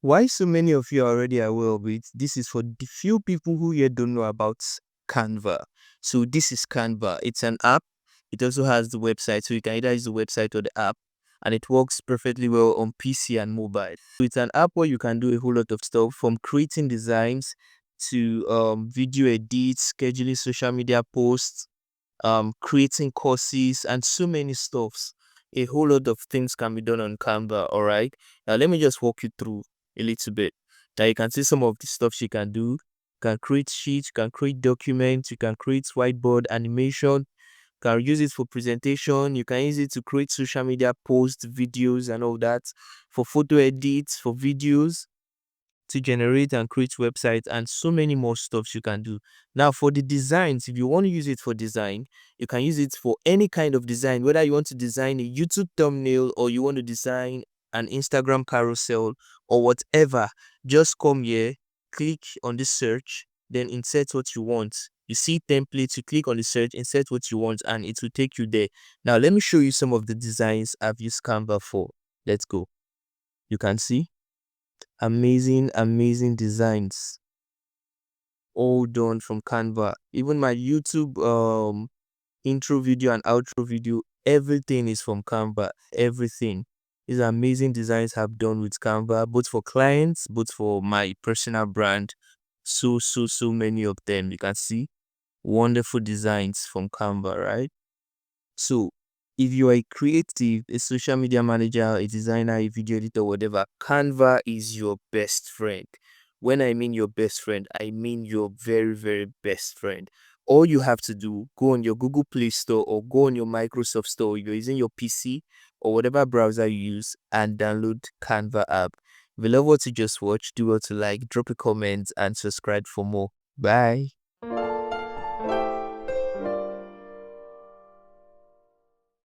Why so many of you are already aware of it? This is for the few people who yet don't know about Canva. So this is Canva. It's an app. It also has the website. So you can either use the website or the app. And it works perfectly well on PC and mobile. So it's an app where you can do a whole lot of stuff, from creating designs to video edits, scheduling social media posts, creating courses, and so many stuffs. A whole lot of things can be done on Canva. All right. Now let me just walk you through a little bit. Now you can see some of the stuff you can do. You can create sheets, you can create documents, you can create whiteboard animation, you can use it for presentation, you can use it to create social media posts, videos, and all that, for photo edits, for videos, to generate and create websites, and so many more stuff you can do. Now for the designs, if you want to use it for design, you can use it for any kind of design, whether you want to design a YouTube thumbnail or you want to design an Instagram carousel or whatever. Just come here, click on the search, then insert what you want. You see templates, you click on the search, insert what you want, and it will take you there. Now let me show you some of the designs I've used Canva for. Let's go. You can see amazing designs all done from Canva. Even my YouTube intro video and outro video, everything is from Canva. Everything. These amazing designs I've done with Canva, both for clients, both for my personal brand. So many of them. You can see wonderful designs from Canva, right? So, if you are a creative, a social media manager, a designer, a video editor, whatever, Canva is your best friend. When I mean your best friend, I mean your very best friend. All you have to do, go on your Google Play Store or go on your Microsoft Store. You're using your PC or whatever browser you use, and download Canva app. If you love what you just watched, do what you like, drop a comment and subscribe for more. Bye.